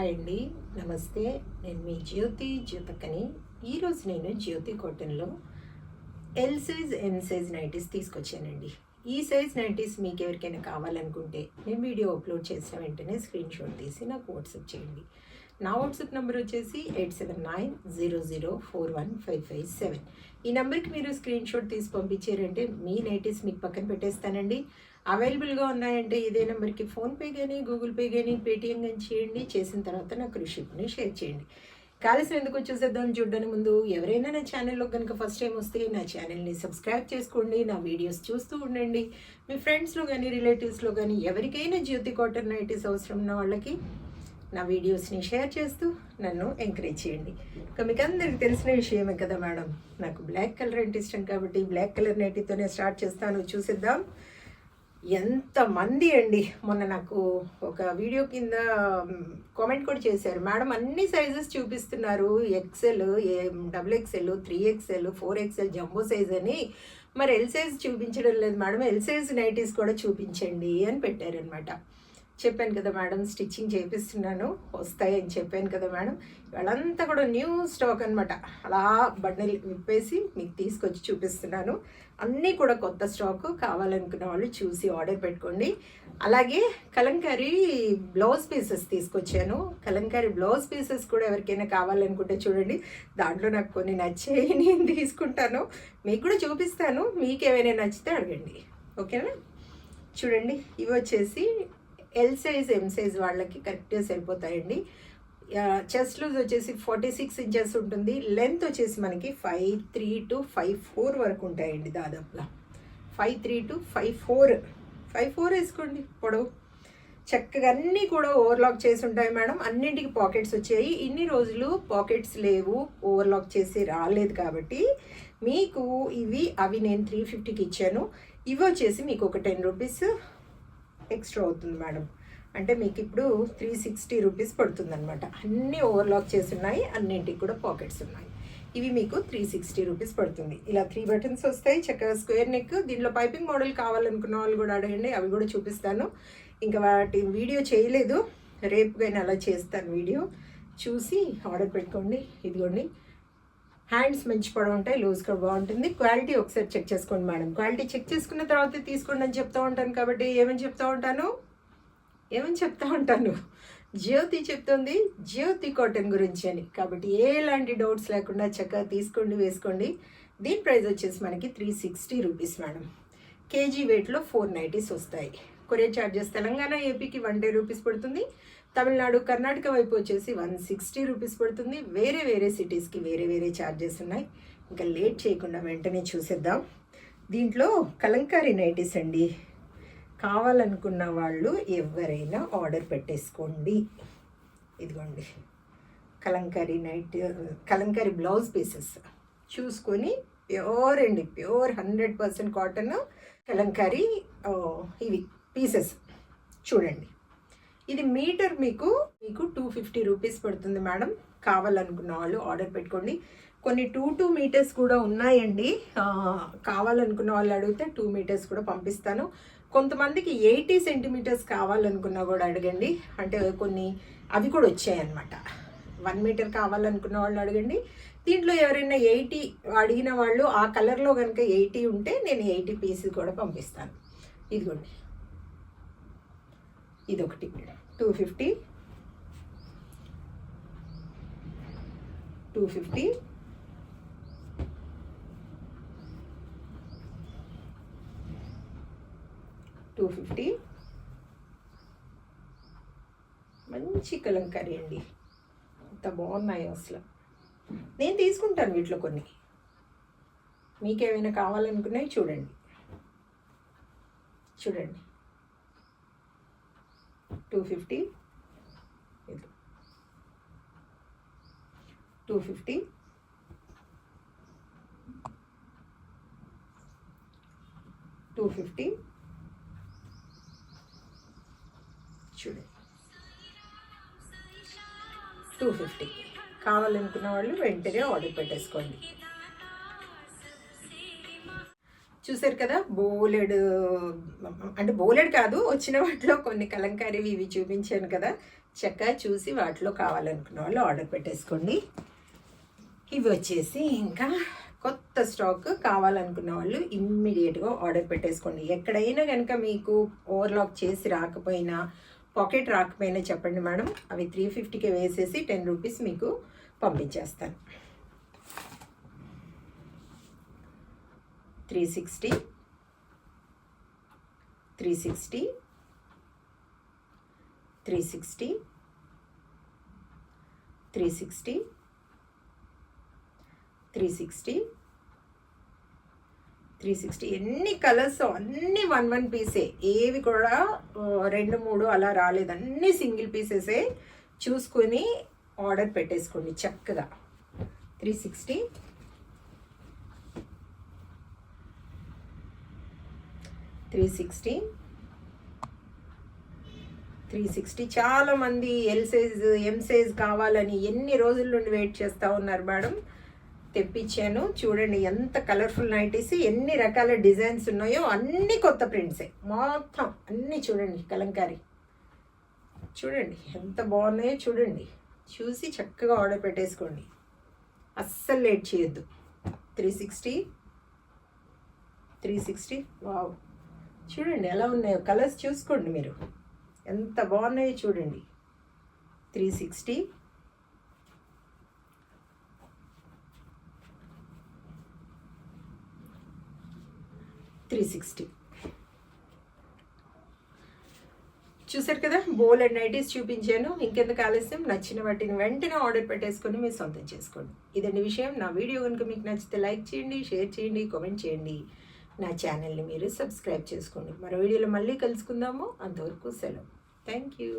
Hi అండి, నమస్తే. నేను మీ జ్యోతకని. ఈరోజు నేను జ్యోతి కాటన్లో L size M size nighties తీసుకొచ్చానండి. ఈ సైజ్ నైటీస్ మీకు ఎవరికైనా కావాలనుకుంటే నేను వీడియో అప్లోడ్ చేసిన వెంటనే స్క్రీన్ షాట్ తీసి నాకు వాట్సాప్ చేయండి. నా వాట్సాప్ నెంబర్ వచ్చేసి 8790041557. ఈ నెంబర్కి మీరు స్క్రీన్ షాట్ తీసి పంపించారంటే మీ నైటీస్ మీకు పక్కన పెట్టేస్తానండి. అవైలబుల్గా ఉన్నాయంటే ఇదే నెంబర్కి ఫోన్పే కానీ గూగుల్ పే కానీ పేటిఎం కానీ చేయండి. చేసిన తర్వాత నాకు రిసిప్ట్ని షేర్ చేయండి. కాల్సిన ఎందుకు వచ్చేసేద్దాం చూడడానికి ముందు ఎవరైనా నా ఛానల్లో కనుక ఫస్ట్ టైం వస్తే నా ఛానల్ని సబ్స్క్రైబ్ చేసుకోండి. నా వీడియోస్ చూస్తూ ఉండండి. మీ ఫ్రెండ్స్లో కానీ రిలేటివ్స్లో కానీ ఎవరికైనా జ్యోతి కాటన్ నైటీస్ అవసరం ఉన్న వాళ్ళకి నా వీడియోస్ని షేర్ చేస్తూ నన్ను ఎంకరేజ్ చేయండి. ఇక మీకు అందరికి తెలిసిన విషయమే కదా మేడం, నాకు బ్లాక్ కలర్ అంటే ఇష్టం కాబట్టి బ్లాక్ కలర్ నైటీతోనే స్టార్ట్ చేస్తాను. చూసిద్దాం ఎంతమంది అండి. మొన్న నాకు ఒక వీడియో కింద కామెంట్ కూడా చేశారు, మేడం అన్ని సైజెస్ చూపిస్తున్నారు, XL, XXL, 3XL, 4XL jumbo size అని, మరి ఎల్ సైజ్ చూపించడం లేదు మేడం, ఎల్ సైజ్ నైటీస్ కూడా చూపించండి అని పెట్టారనమాట. చెప్పాను కదా మేడం, స్టిచ్చింగ్ చేపిస్తున్నాను, వస్తాయని చెప్పాను కదా మేడం. వాళ్ళంతా కూడా న్యూ స్టాక్ అనమాట. అలా బండిల్ విప్పేసి మీకు తీసుకొచ్చి చూపిస్తున్నాను. అన్నీ కూడా కొత్త స్టాక్. కావాలనుకున్న వాళ్ళు చూసి ఆర్డర్ పెట్టుకోండి. అలాగే కలంకారీ బ్లౌజ్ పీసెస్ తీసుకొచ్చాను. కలంకారీ బ్లౌజ్ పీసెస్ కూడా ఎవరికైనా కావాలనుకుంటే చూడండి. దాంట్లో నాకు కొన్ని నచ్చాయి, నేను తీసుకుంటాను, మీకు కూడా చూపిస్తాను. మీకు ఏమైనా నచ్చితే అడగండి, ఓకేనా? చూడండి, ఇవి వచ్చేసి ఎల్ సైజ్ ఎం సైజ్ వాళ్ళకి కరెక్ట్గా సరిపోతాయండి. చెస్ట్ లూజ్ వచ్చేసి 46 ఇంచెస్ ఉంటుంది. లెంత్ వచ్చేసి మనకి 53 to 54 వరకు ఉంటాయండి. దాదాపుగా 53 to 54 వేసుకోండి పొడవు. చక్కగా అన్నీ కూడా ఓవర్లాక్ చేసి ఉంటాయి మేడం. అన్నింటికి పాకెట్స్ వచ్చాయి. ఇన్ని రోజులు పాకెట్స్ లేవు, ఓవర్లాక్ చేసి రాలేదు కాబట్టి మీకు అవి నేను 350కి ఇచ్చాను. ఇవి వచ్చేసి మీకు ఒక 10 రూపీస్ ఎక్స్ట్రా అవుతుంది మేడం. అంటే మీకు ఇప్పుడు 360 రూపీస్ పడుతుంది అనమాట. అన్నీ ఓవర్లాక్ చేసి ఉన్నాయి, అన్నింటికి కూడా పాకెట్స్ ఉన్నాయి. ఇవి మీకు 360 రూపీస్ పడుతుంది. ఇలా 3 బటన్స్ వస్తాయి, చక్కగా స్క్వేర్ నెక్. దీనిలో పైపింగ్ మోడల్ కావాలనుకున్న వాళ్ళు కూడా అడగండి, అవి కూడా చూపిస్తాను. ఇంకా వాటి వీడియో చేయలేదు, రేపు కానీ అలా చేస్తాను. వీడియో చూసి ఆర్డర్ పెట్టుకోండి. ఇదిగోండి, హ్యాండ్స్ మంచి పొడవు ఉంటాయి, లూజ్ కూడా బాగుంటుంది. క్వాలిటీ ఒకసారి చెక్ చేసుకోండి మేడం. క్వాలిటీ చెక్ చేసుకున్న తర్వాత తీసుకోండి అని చెప్తూ ఉంటాను కాబట్టి ఏమని చెప్తూ ఉంటాను, జ్యోతి చెప్తుంది జ్యోతి కాటన్ గురించి అని. కాబట్టి ఎలాంటి డౌట్స్ లేకుండా చక్కగా తీసుకోండి, వేసుకోండి. దీని ప్రైస్ వచ్చేసి మనకి 360 రూపీస్ మేడం. కేజీ వెయిట్లో 4 నైటీస్ వస్తాయి. కొరియర్ ఛార్జెస్ తెలంగాణ, ఏపీకి 110 రూపీస్ పడుతుంది. తమిళనాడు, కర్ణాటక వైపు వచ్చేసి 160 రూపీస్ పడుతుంది. వేరే సిటీస్కి వేరే ఛార్జెస్ ఉన్నాయి. ఇంకా లేట్ చేయకుండా వెంటనే చూసేద్దాం. దీంట్లో కలంకారీ నైటీస్ అండి. కావాలనుకున్న వాళ్ళు ఎవరైనా ఆర్డర్ పెట్టేసుకోండి. ఇదిగోండి, కలంకారీ బ్లౌజ్ పీసెస్ చూసుకొని ప్యూర్ అండి, ప్యూర్ 100% కాటన్ కలంకారీ ఇవి పీసెస్ చూడండి. ఇది మీటర్ మీకు 250 రూపీస్ పడుతుంది మేడం. కావాలనుకున్న వాళ్ళు ఆర్డర్ పెట్టుకోండి. కొన్ని 2 మీటర్స్ కూడా ఉన్నాయండి. కావాలనుకున్న వాళ్ళు అడిగితే 2 మీటర్స్ కూడా పంపిస్తాను. కొంతమందికి 80 సెంటీమీటర్స్ కావాలనుకున్నా కూడా అడగండి. అంటే కొన్ని అవి కూడా వచ్చాయన్నమాట. 1 మీటర్ కావాలనుకున్న వాళ్ళు అడగండి. దీంట్లో ఎవరైనా 80 అడిగిన వాళ్ళు ఆ కలర్లో కనుక 80 ఉంటే నేను 80 పీసెస్ కూడా పంపిస్తాను. ఇదిగోండి, ఇదొకటి 250 250 మంచి కలంకారీ అండి. ఎంత బాగున్నాయో అసలు. నేను తీసుకుంటాను వీటిలో కొన్ని. మీకేమైనా కావాలనుకున్నాయి చూడండి 250 ఇది 250 చూడండి 250. కావాలనుకున్న వాళ్ళు వెంటనే ఆర్డర్ పెట్టేసుకోండి. చూసారు కదా, బోలెడు అంటే బోలెడు కాదు, వచ్చిన వాటిలో కొన్ని కలంకారీవి ఇవి చూపించాను కదా. చక్కగా చూసి వాటిలో కావాలనుకున్న వాళ్ళు ఆర్డర్ పెట్టేసుకోండి. ఇవి వచ్చేసి ఇంకా కొత్త స్టాక్ కావాలనుకున్న వాళ్ళు ఇమ్మీడియట్గా ఆర్డర్ పెట్టేసుకోండి. ఎక్కడైనా కనుక మీకు ఓవర్లాక్ చేసి రాకపోయినా, పాకెట్ రాకపోయినా చెప్పండి మేడం, అవి 350కి వేసేసి 10 రూపీస్ మీకు పంపించేస్తాను. 360 360 360 360 360 360 ఎన్ని కలర్స్ అన్నీ 1 పీసే, ఏవి కూడా 2 3 అలా రాలేదు, అన్నీ సింగిల్ పీసెసే. చూసుకొని ఆర్డర్ పెట్టేసుకోండి చక్కగా. 360 360 360 చాలామంది ఎల్ సైజ్ ఎం సైజ్ కావాలని ఎన్ని రోజుల నుండి వెయిట్ చేస్తూ ఉన్నారు మేడం. తెప్పించాను చూడండి, ఎంత కలర్ఫుల్ నైటీస్, ఎన్ని రకాల డిజైన్స్ ఉన్నాయో, అన్ని కొత్త ప్రింట్సే మొత్తం అన్నీ. చూడండి కలంకారీ, చూడండి ఎంత బాగున్నాయో చూడండి. చూసి చక్కగా ఆర్డర్ పెట్టేసుకోండి, అస్సలు లేట్ చేయొద్దు. 360 360 వావ్, చూడండి ఎలా ఉన్నాయో కలర్స్ చూసుకోండి మీరు, ఎంత బాగున్నాయో చూడండి. 360 360 చూసారు కదా, బోల్ అండ్ నైటీస్ చూపించాను. ఇంకెందుకు ఆలస్యం, నచ్చిన వాటిని వెంటనే ఆర్డర్ పెట్టేసుకొని మీరు సొంతం చేసుకోండి. ఇదండి విషయం. నా వీడియో కనుక మీకు నచ్చితే లైక్ చేయండి, షేర్ చేయండి, కామెంట్ చేయండి. నా ఛానల్ని మీరు సబ్స్క్రైబ్ చేసుకోండి. మరో వీడియోలో మళ్ళీ కలుసుకుందాము. అంతవరకు సెలవు. Thank you.